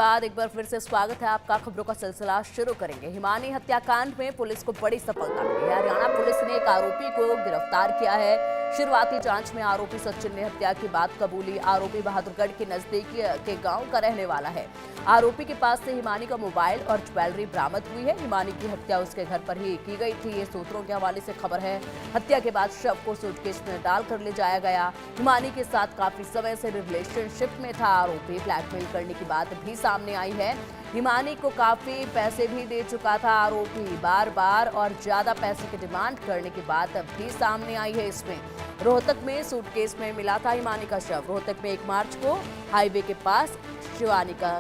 बाद एक बार फिर से स्वागत है आपका। खबरों का सिलसिला शुरू करेंगे। हिमानी हत्याकांड में पुलिस को बड़ी सफलता मिली है। हरियाणा पुलिस ने एक आरोपी को गिरफ्तार किया है। शुरुआती जांच में आरोपी सचिन ने हत्या की बात कबूली। आरोपी बहादुरगढ़ के नजदीक के गांव का रहने वाला है। आरोपी के पास से हिमानी का मोबाइल और ज्वेलरी बरामद हुई है। हिमानी की हत्या उसके घर पर ही की गई थी, ये सूत्रों के हवाले से खबर है। हत्या के बाद शव को सूटकेस में डालकर ले जाया गया। हिमानी के साथ काफी समय से रिलेशनशिप में था आरोपी। ब्लैकमेल करने की बात भी सामने आई है। हिमानी को काफी पैसे भी दे चुका था आरोपी। बार बार और ज्यादा पैसे की डिमांड करने की बात भी सामने आई है। इसमें रोहतक में सूटकेस में मिला था हिमानी का शव। रोहतक में 1 मार्च को हाईवे के पास शिवानी का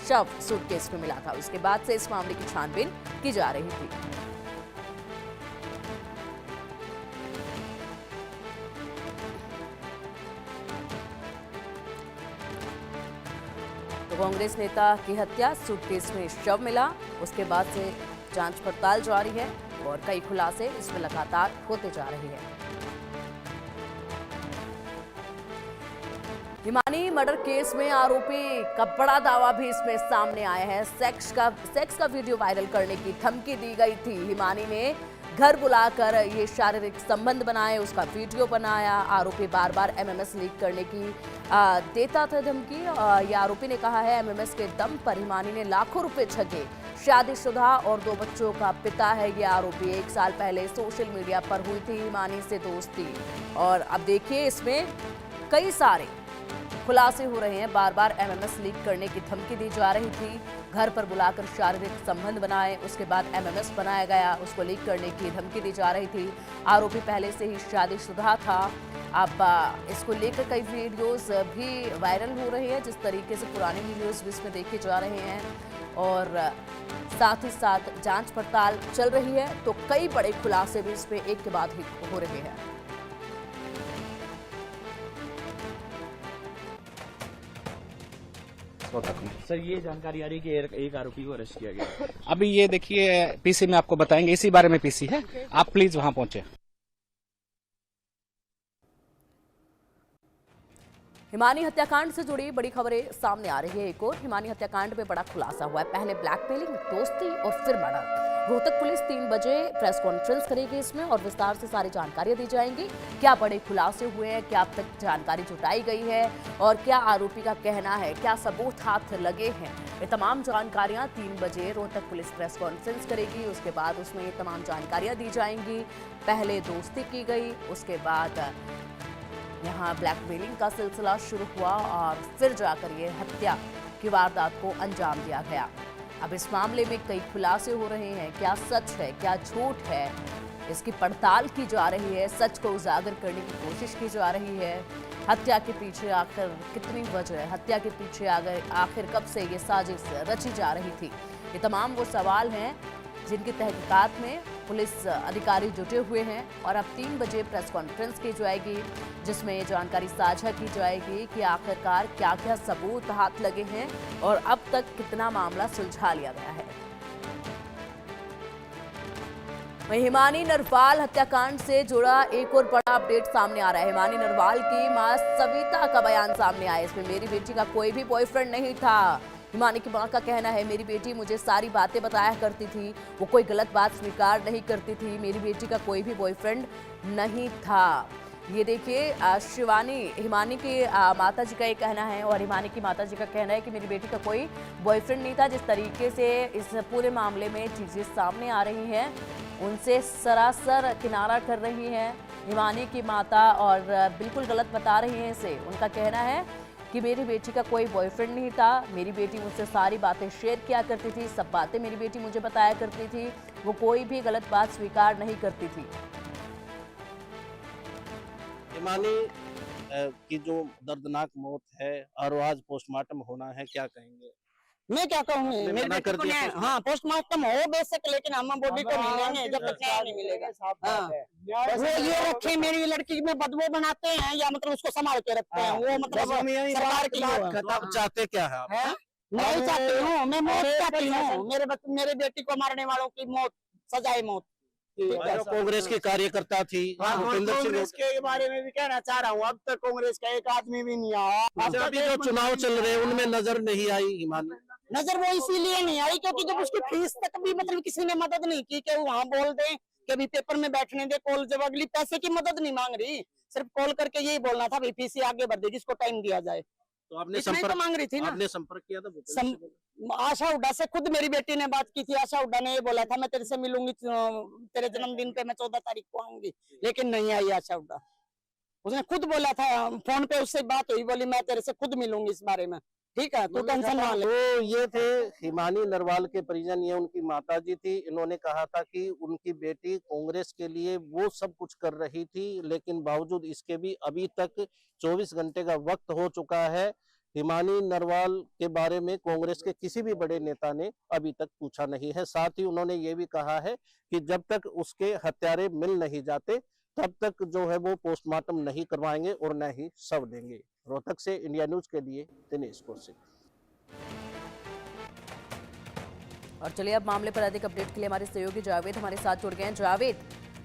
शव सूटकेस में मिला था। उसके बाद से इस मामले की छानबीन की जा रही थी। तो कांग्रेस नेता की हत्या, सूटकेस में शव मिला, उसके बाद से जांच पड़ताल जारी है और कई खुलासे इसमें लगातार होते जा रहे हैं। हिमानी मर्डर केस में आरोपी का बड़ा दावा भी इसमें सामने आया है। सेक्स का वीडियो वायरल करने की धमकी दी गई थी। हिमानी ने घर बुलाकर ये शारीरिक संबंध बनाए, उसका वीडियो बनाया। आरोपी बार बार एमएमएस लीक करने की देता था धमकी। ये आरोपी ने कहा है एमएमएस के दम पर हिमानी ने लाखों रुपए ठगे। शादीशुदा और 2 बच्चों का पिता है ये आरोपी। 1 साल पहले सोशल मीडिया पर हुई थी हिमानी से दोस्ती। और अब देखिए इसमें कई सारे खुलासे हो रहे हैं। बार बार एमएमएस लीक करने की धमकी दी जा रही थी। घर पर बुलाकर शारीरिक संबंध बनाए, उसके बाद एमएमएस बनाया गया, उसको लीक करने की धमकी दी जा रही थी। आरोपी पहले से ही शादीशुदा था। अब इसको लेकर कई वीडियोस भी वायरल हो रहे हैं। जिस तरीके से पुराने वीडियोस भी इसमें देखे जा रहे हैं और साथ ही साथ जांच पड़ताल चल रही है, तो कई बड़े खुलासे भी इसमें एक के बाद ही हो रहे हैं। सर, ये जानकारी आ रही है कि एक आरोपी को अरेस्ट किया गया। अभी ये देखिए पीसी में आपको बताएंगे, इसी बारे में पीसी है, आप प्लीज वहां पहुंचे। हिमानी हत्याकांड से जुड़ी बड़ी खबरें सामने आ रही है। एक और हिमानी हत्याकांड में बड़ा खुलासा हुआ है। पहले ब्लैकमेलिंग, दोस्ती और फिर मर्डर। रोहतक पुलिस 3 बजे प्रेस कॉन्फ्रेंस करेगी इसमें और विस्तार से सारी जानकारियां दी जाएंगी। क्या बड़े खुलासे हुए हैं, क्या अब तक जानकारी जुटाई गई है और क्या आरोपी का कहना है, क्या सबूत हाथ लगे हैं, ये तमाम जानकारियां 3 बजे रोहतक पुलिस प्रेस कॉन्फ्रेंस करेगी। उसके बाद उसमें ये तमाम जानकारियां दी जाएंगी। पहले दोस्ती की गई, उसके बाद यहाँ ब्लैकमेलिंग का सिलसिला शुरू हुआ और फिर जाकर ये हत्या की वारदात को अंजाम दिया गया। अब इस मामले में कई खुलासे हो रहे हैं। क्या सच है, क्या झूठ है, इसकी पड़ताल की जा रही है। सच को उजागर करने की कोशिश की जा रही है। हत्या के पीछे आखिर कितनी वजह है, हत्या के पीछे आखिर कब से ये साजिश रची जा रही थी, ये तमाम वो सवाल हैं जिनकी तहकीकात में पुलिस अधिकारी जुटे हुए हैं। और अब 3 बजे प्रेस कॉन्फ्रेंस की जाएगी जिसमें जानकारी साझा की जाएगी कि आखिरकार क्या क्या सबूत हाथ लगे हैं और अब तक कितना मामला सुलझा लिया गया है। हिमानी नरवाल हत्याकांड से जुड़ा एक और बड़ा अपडेट सामने आ रहा है। हिमानी नरवाल की मां सविता का बयान सामने आया। इसमें मेरी बेटी का कोई भी बॉयफ्रेंड नहीं था। हिमानी की मां का कहना है मेरी बेटी मुझे सारी बातें बताया करती थी, वो कोई गलत बात स्वीकार नहीं करती थी। मेरी बेटी का कोई भी बॉयफ्रेंड नहीं था। ये देखिए शिवानी हिमानी की माता जी का ये कहना है और हिमानी की माता जी का कहना है कि मेरी बेटी का कोई बॉयफ्रेंड नहीं था। जिस तरीके से इस पूरे मामले में चीज़ें सामने आ रही हैं, उनसे सरासर किनारा कर रही हैं हिमानी की माता और बिल्कुल गलत बता रही हैं इसे। उनका कहना है कि मेरी बेटी का कोई बॉयफ्रेंड नहीं था, मेरी बेटी मुझसे सारी बातें शेयर किया करती थी, सब बातें मेरी बेटी मुझे बताया करती थी, वो कोई भी गलत बात स्वीकार नहीं करती थी। हिमानी की जो दर्दनाक मौत है और आज पोस्टमार्टम होना है, क्या कहेंगे? मैं क्या कहूँगी, मेरी बेटी को न्याय, हाँ पोस्टमार्टम हो बेशक, लेकिन हम बॉडी को मिलेंगे जब तक न्याय नहीं मिलेगा। हाँ। वो ये रखे मेरी लड़की में बदबू बनाते हैं या मतलब उसको संभाल के रखते हैं, वो मतलब सरकार की आप चाहते क्या है आप? नहीं चाहती हूँ, मैं मौत चाहती हूँ। मेरे बेटी को मारने वालों की मौत, सजाए मौत। जो कांग्रेस की कार्यकर्ता थी भूपेंद्र सिंह कांग्रेस के बारे में भी कहना चाह रहा हूँ, अब तक कांग्रेस का एक आदमी भी नहीं आया। अच्छा, अभी जो चुनाव चल रहे हैं उनमें नजर नहीं आई हिमानी। नजर वो इसीलिए नहीं आई क्योंकि जब उसकी फीस तक भी मतलब किसी ने मदद नहीं की कि वहाँ बोल दे कि अभी पेपर में बैठने दे, कॉल जब अगली पैसे की मदद नहीं मांग रही, सिर्फ कॉल करके यही बोलना था भाई फीस आगे बढ़ दे जिसको टाइम दिया जाए। तो आपने इतना ही तो मांग रही थी ना। आपने संपर्क किया था भूपेंद्र सिंह को? आशा हुड्डा से खुद मेरी बेटी ने बात की थी। आशा हुड्डा ने ये बोला था मैं तेरे से मिलूंगी, तेरे जन्मदिन पे मैं 14 तारीख को आऊंगी, लेकिन नहीं आई आशा हुड्डा। उसने खुद बोला था फोन पे, उससे बात हुई, बोली मैं तेरे से खुद मिलूंगी इस बारे में, ठीक है तू टेंशन ना ले। तो ये थे हिमानी नरवाल के परिजन, ये उनकी माताजी थी। इन्होंने कहा था कि उनकी बेटी कांग्रेस के लिए वो सब कुछ कर रही थी, लेकिन बावजूद इसके भी अभी तक 24 घंटे का वक्त हो चुका है। हिमानी नरवाल के बारे में कांग्रेस के किसी भी बड़े नेता ने अभी तक पूछा नहीं है। साथ ही उन्होंने ये भी कहा है कि जब तक उसके हत्यारे मिल नहीं जाते तब तक जो है वो पोस्टमार्टम नहीं करवाएंगे और न ही शव देंगे। रोहतक से इंडिया न्यूज के लिए दिनेश कौशिक। और चलिए अब मामले पर अधिक अपडेट के लिए हमारे सहयोगी जावेद हमारे साथ जुड़ गए हैं। जावेद,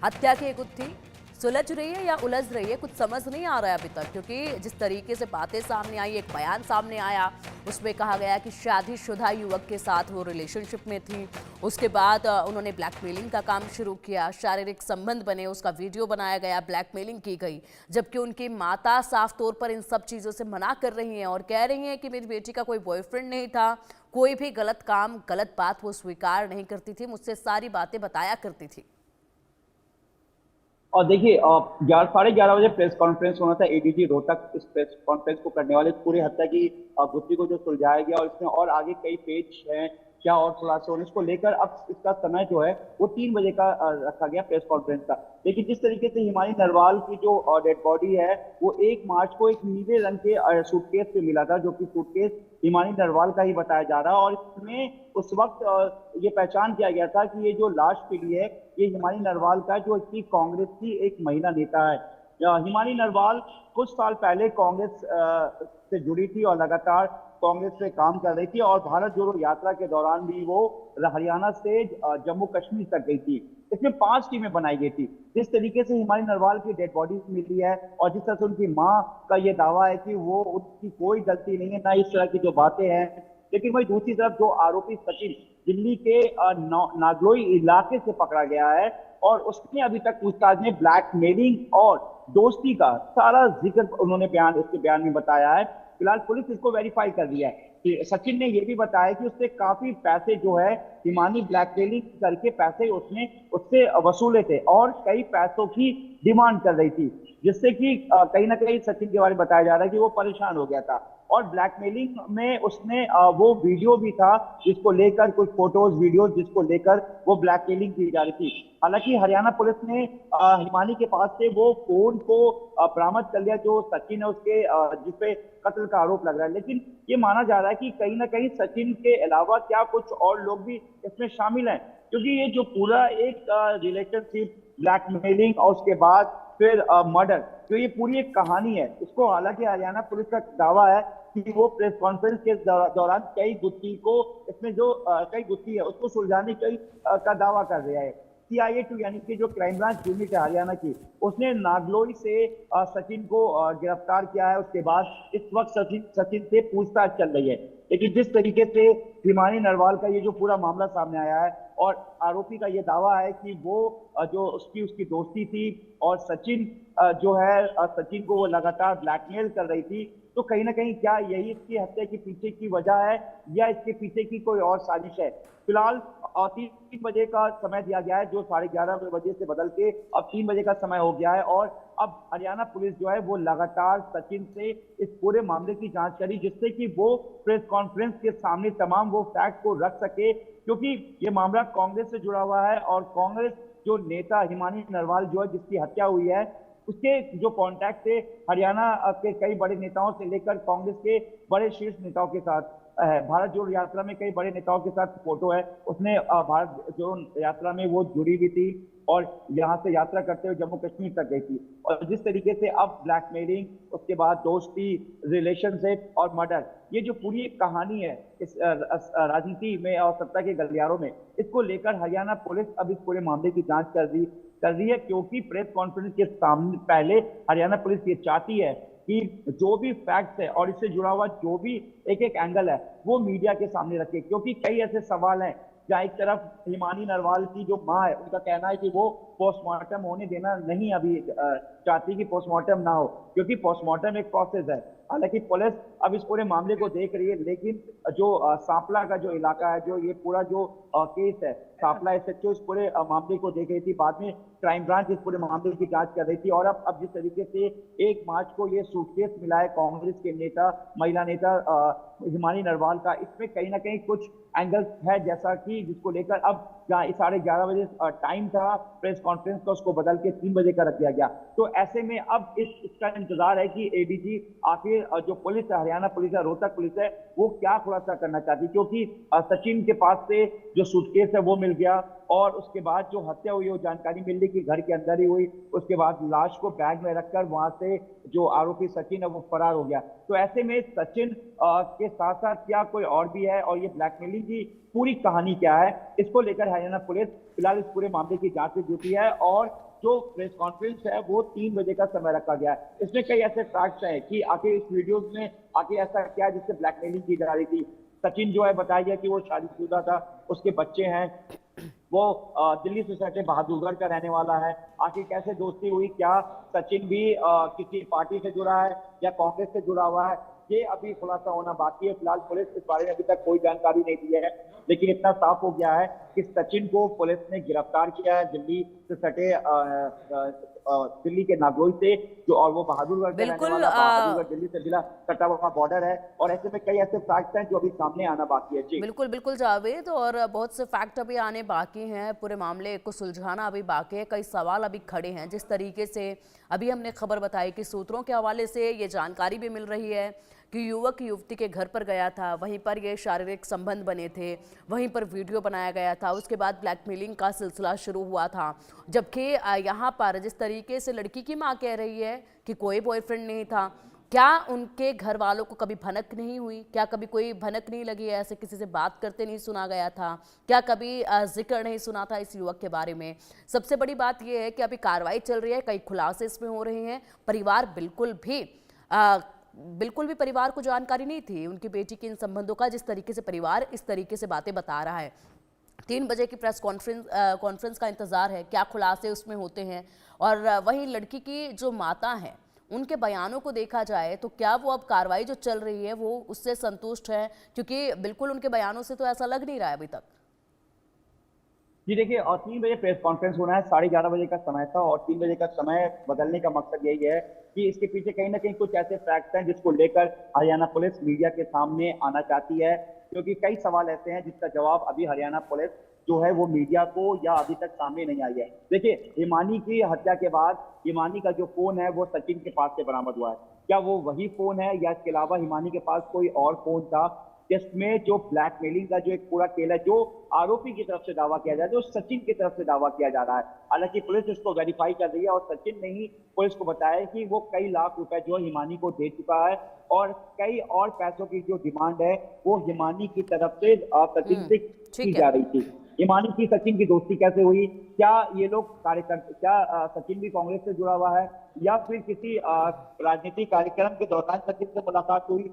हत्या की गुत्थी सुलझ रही है या उलझ रही है, कुछ समझ नहीं आ रहा है अभी तक, क्योंकि जिस तरीके से बातें सामने आई, एक बयान सामने आया, उसमें कहा गया कि शादीशुदा युवक के साथ वो रिलेशनशिप में थी, उसके बाद उन्होंने ब्लैकमेलिंग का काम शुरू किया, शारीरिक संबंध बने, उसका वीडियो बनाया गया, ब्लैकमेलिंग की गई, जबकि उनकी माता साफ तौर पर इन सब चीज़ों से मना कर रही हैं और कह रही हैं कि मेरी बेटी का कोई बॉयफ्रेंड नहीं था, कोई भी गलत काम गलत बात वो स्वीकार नहीं करती थी, मुझसे सारी बातें बताया करती थी। और देखिए 11:30 बजे प्रेस कॉन्फ्रेंस होना था एडीजी रोहतक। इस प्रेस कॉन्फ्रेंस को करने वाले पूरी हत्या की गुत्थी को जो सुलझाया गया, और इसमें और आगे कई पेज हैं, क्या और खुलासे होने, इसको लेकर अब इसका समय जो है वो 3 बजे का रखा गया प्रेस कॉन्फ्रेंस का। लेकिन जिस तरीके से हिमानी नरवाल की जो डेड बॉडी है वो 1 मार्च को एक नीले रंग के सूटकेस पे मिला था, जो कि सूटकेस हिमानी नरवाल का ही बताया जा रहा है, और इसमें उस वक्त ये पहचान किया गया था कि ये जो लाश पीढ़ी है ये हिमानी नरवाल का, जो इसकी कांग्रेस की एक महिला नेता है। हिमानी नरवाल कुछ साल पहले कांग्रेस से जुड़ी थी और लगातार कांग्रेस से काम कर रही थी, और भारत जोड़ो यात्रा के दौरान भी वो हरियाणा से जम्मू कश्मीर तक गई थी। इसमें 5 टीमें बनाई गई थी। जिस तरीके से हिमानी नरवाल की डेड बॉडी मिली है और जिस तरह से उनकी मां का ये दावा है कि वो उसकी कोई गलती नहीं है, ना इस तरह की जो बातें हैं, लेकिन वही दूसरी तरफ जो आरोपी सचिन दिल्ली के नागलोई इलाके से पकड़ा गया है, और उसने अभी तक पूछताछ में ब्लैकमेलिंग और दोस्ती का सारा जिक्र उन्होंने उसके बयान में बताया है। फिलहाल पुलिस इसको वेरीफाई कर दिया है कि सचिन ने यह भी बताया कि उससे काफी पैसे जो है हिमानी ब्लैकमेलिंग करके पैसे उसने उससे वसूले थे और कई पैसों की डिमांड कर रही थी, जिससे कि कहीं ना कहीं सचिन के बारे में बताया जा रहा है कि वो परेशान हो गया था। और ब्लैकमेलिंग में उसने वो वीडियो भी था जिसको लेकर, कुछ फोटोज वीडियोज जिसको लेकर वो ब्लैकमेलिंग की जा रही थी। हालांकि हरियाणा पुलिस ने हिमानी के पास से वो फोन को बरामद कर लिया जो सचिन है उसके जिसपे कत्ल का आरोप लग रहा है, लेकिन ये माना जा रहा है कि कहीं ना कहीं सचिन के अलावा क्या कुछ और लोग भी इसमें शामिल हैं, क्योंकि ये जो पूरा एक रिलेशनशिप, ब्लैकमेलिंग और उसके बाद फिर मर्डर, जो ये पूरी एक कहानी है, इसको हालांकि हरियाणा पुलिस का दावा है कि वो प्रेस कॉन्फ्रेंस के दौरान कई गुत्थी को, इसमें जो कई गुत्थी है उसको सुलझाने का दावा कर रहा है। CIA2 यानी कि जो क्राइम ब्रांच यूनिट है हरियाणा की, उसने नागलोई से सचिन को गिरफ्तार किया है। उसके बाद इस वक्त सचिन से पूछताछ चल रही है। लेकिन जिस तरीके से हिमानी नरवाल का ये जो पूरा मामला सामने आया है और आरोपी का ये दावा है कि वो जो उसकी दोस्ती थी और सचिन जो है सचिन को वो लगातार ब्लैकमेल कर रही थी, तो कहीं ना कहीं क्या यही इसकी हत्या के पीछे की वजह है या इसके पीछे की कोई और साजिश है। फिलहाल 3 बजे का समय दिया गया है, जो 11:30 बजे से बदल के अब 3 बजे का समय हो गया है, और अब हरियाणा पुलिस जो है वो लगातार सचिन से इस पूरे मामले की जांच करी, जिससे कि वो प्रेस कॉन्फ्रेंस के सामने तमाम वो फैक्ट को रख सके, क्योंकि ये मामला कांग्रेस से जुड़ा हुआ है और कांग्रेस जो नेता हिमानी नरवाल जो है जिसकी हत्या हुई है, उसके जो कॉन्टैक्ट थे हरियाणा के कई बड़े नेताओं से लेकर कांग्रेस के बड़े शीर्ष नेताओं के साथ है। भारत जोड़ो यात्रा में कई बड़े नेताओं के साथ फोटो है, उसने भारत जोड़ो यात्रा में वो जुड़ी हुई थी और यहाँ से यात्रा करते हुए जम्मू कश्मीर तक गई थी। और जिस तरीके से अब ब्लैकमेलिंग, उसके बाद दोस्ती, रिलेशनशिप और मर्डर, ये जो पूरी एक कहानी है इस राजनीति में और सत्ता के गलियारों में, इसको लेकर हरियाणा पुलिस अब इस पूरे मामले की जांच कर रही है, क्योंकि प्रेस कॉन्फ्रेंस के सामने पहले हरियाणा पुलिस ये चाहती है कि जो भी फैक्ट्स है और इससे जुड़ा हुआ जो भी एक एक एंगल है वो मीडिया के सामने रखे, क्योंकि कई ऐसे सवाल हैं जहाँ एक तरफ हिमानी नरवाल की जो माँ है उनका कहना है कि वो पोस्टमार्टम होने देना नहीं अभी चाहती कि पोस्टमार्टम ना हो, क्योंकि पोस्टमार्टम एक प्रोसेस है। हालांकि पुलिस अब इस पूरे मामले को देख रही है, लेकिन जो सांपला का जो इलाका है, जो ये पूरा जो केस है, सांपला एसएचओ इस पूरे मामले को देख रही थी, बाद में क्राइम ब्रांच इस पूरे मामले की जांच कर रही थी। और अब जिस तरीके से 1 मार्च को ये सूटकेस मिला है कांग्रेस के नेता, महिला नेता हिमानी नरवाल का, इसमें कहीं ना कहीं कुछ एंगल्स है, जैसा कि जिसको लेकर अब 11:30 बजे टाइम था प्रेस कॉन्फ्रेंस का, उसको बदल के 3 बजे का रख दिया गया। तो ऐसे में अब इसका इंतजार है कि एडीजी आखिर जो पुलिस है, हरियाणा पुलिस है, रोहतक पुलिस है, वो क्या खुलासा करना चाहती है, क्योंकि सचिन के पास से जो सूटकेस है वो मिल गया और उसके बाद जो हत्या हुई वो जानकारी मिल रही कि घर के अंदर ही हुई। उसके बाद लाश को बैग में रखकर वहां से जो आरोपी सचिन है वो फरार हो गया। तो ऐसे में सचिन के साथ साथ क्या कोई और भी है और ये ब्लैकमेलिंग की पूरी कहानी क्या है, इसको लेकर हरियाणा पुलिस फिलहाल इस पूरे मामले की जांच में जुटी है। और जो प्रेस कॉन्फ्रेंस है वो 3 बजे का समय रखा गया है। इसमें कई ऐसे फैक्ट्स हैं कि आखिर इस वीडियोस में आखिर ऐसा क्या है जिससे ब्लैकमेलिंग की जा रही थी। सचिन जो है बताया गया कि वो शादीशुदा था, उसके बच्चे हैं, वो दिल्ली से सटे बहादुरगढ़ का रहने वाला है। आखिर कैसे दोस्ती हुई, क्या सचिन भी किसी पार्टी से जुड़ा है या कांग्रेस से जुड़ा हुआ है, ये अभी खुलासा होना बाकी है। फिलहाल पुलिस इस बारे में अभी तक कोई जानकारी नहीं दी है, लेकिन इतना साफ हो गया है कि सचिन को पुलिस ने गिरफ्तार किया है दिल्ली से सटे दिल्ली के नागलोई से, जो और वो बहादुरगढ़ के रहने वाला, बहादुरगढ़ दिल्ली से जिला कटा हुआ बॉर्डर है। और ऐसे में कई ऐसे फैक्ट्स हैं जो अभी सामने आना बाकी है। जी बिल्कुल बिल्कुल जावेद, और बहुत से फैक्ट अभी आने बाकी हैं, पूरे मामले को सुलझाना अभी बाकी है, कई सवाल अभी खड़े हैं। जिस तरीके से अभी हमने खबर बताई कि सूत्रों के हवाले से ये जानकारी भी मिल रही है कि युवक युवती के घर पर गया था, वहीं पर ये शारीरिक संबंध बने थे, वहीं पर वीडियो बनाया गया था, उसके बाद ब्लैकमेलिंग का सिलसिला शुरू हुआ था। जबकि यहाँ पर जिस तरीके से लड़की की माँ कह रही है कि कोई बॉयफ्रेंड नहीं था, क्या उनके घर वालों को कभी भनक नहीं हुई, क्या कभी कोई भनक नहीं लगी, ऐसे किसी से बात करते नहीं सुना गया था, क्या कभी जिक्र नहीं सुना था इस युवक के बारे में। सबसे बड़ी बात यह है कि अभी कार्रवाई चल रही है, कई खुलासे इसमें हो रहे हैं। परिवार बिल्कुल भी परिवार को जानकारी नहीं थी उनकी बेटी के इन संबंधों का, जिस तरीके से परिवार इस तरीके से बातें बता रहा है। 3 बजे की प्रेस कॉन्फ्रेंस का इंतजार है, क्या खुलासे उसमें होते हैं। और वहीं लड़की की जो माता है, उनके बयानों को देखा जाए तो क्या वो अब कार्रवाई जो चल रही है वो उससे संतुष्ट है, क्योंकि बिल्कुल उनके बयानों से तो ऐसा लग नहीं रहा है अभी तक। जी देखिए, और 3 बजे प्रेस कॉन्फ्रेंस होना है, 11:30 बजे का समय था और 3 बजे का समय बदलने का मकसद यही है कि इसके पीछे कहीं ना कहीं कुछ ऐसे फैक्ट्स हैं जिसको लेकर हरियाणा पुलिस मीडिया के सामने आना चाहती है, क्योंकि कई सवाल ऐसे हैं जिसका जवाब अभी हरियाणा पुलिस जो है वो मीडिया को या अभी तक सामने नहीं आई है। देखिए, हिमानी की हत्या के बाद हिमानी का जो फोन है वो सचिन के पास से बरामद हुआ है। क्या वो वही फोन है या इसके अलावा हिमानी के पास कोई और फोन था, जिसमें जो ब्लैकमेलिंग का जो एक पूरा खेल है, जो आरोपी की तरफ से दावा किया जा रहा है, जो सचिन की तरफ से दावा किया जा रहा है। हालांकि पुलिस इसको वेरीफाई कर रही है और सचिन ने ही पुलिस को बताया कि वो कई लाख रुपए जो हिमानी को दे चुका है और कई और पैसों की जो डिमांड है वो हिमानी की तरफ से सचिन से की जा रही थी। हिमानी की सचिन की दोस्ती कैसे हुई, क्या ये लोग कार्यकर्ता, क्या सचिन भी कांग्रेस से जुड़ा हुआ है या फिर किसी राजनीतिक कार्यक्रम के दौरान सचिन से मुलाकात हुई,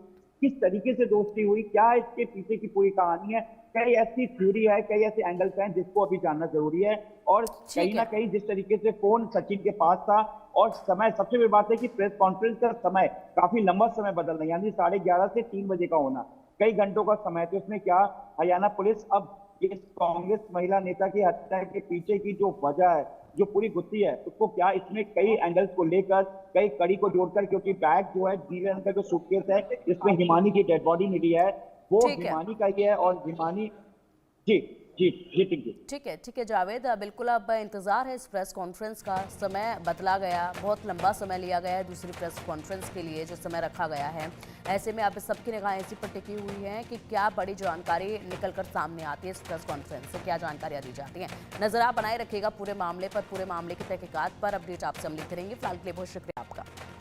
किस तरीके से दोस्ती हुई, क्या इसके पीछे की पूरी कहानी है। कई ऐसी थ्योरी है, कई ऐसे एंगल्स हैं जिसको अभी जानना जरूरी है। और कहीं ना कहीं जिस तरीके से फोन सचिन के पास था और समय, सबसे बड़ी बात है कि प्रेस कॉन्फ्रेंस का समय काफी लंबा समय बदल रहा है, यानी 11:30 से 3 बजे का होना, कई घंटों का समय। तो इसमें क्या हरियाणा पुलिस अब इस कांग्रेस महिला नेता की हत्या के पीछे की जो वजह है, जो पूरी गुत्थी है, उसको क्या इसमें कई एंगल्स को लेकर, कई कड़ी को जोड़कर, क्योंकि बैग जो है नीले रंग का जो सूटकेस है जिसमें हिमानी की डेड बॉडी मिली है वो हिमानी का ही है और हिमानी जी जी जी ठीक है जावेद, बिल्कुल अब इंतज़ार है इस प्रेस कॉन्फ्रेंस का। समय बदला गया, बहुत लंबा समय लिया गया है दूसरी प्रेस कॉन्फ्रेंस के लिए जो समय रखा गया है। ऐसे में अब सबकी निगाहें इसी पर टिकी हुई हैं कि क्या बड़ी जानकारी निकलकर सामने आती है इस प्रेस कॉन्फ्रेंस से, क्या जानकारियां दी जाती हैं। नजर आप बनाए रखिएगा पूरे मामले पर, पूरे मामले की तहकीकात पर। अपडेट आपसे हम लेते रहेंगे। फिलहाल के लिए बहुत शुक्रिया।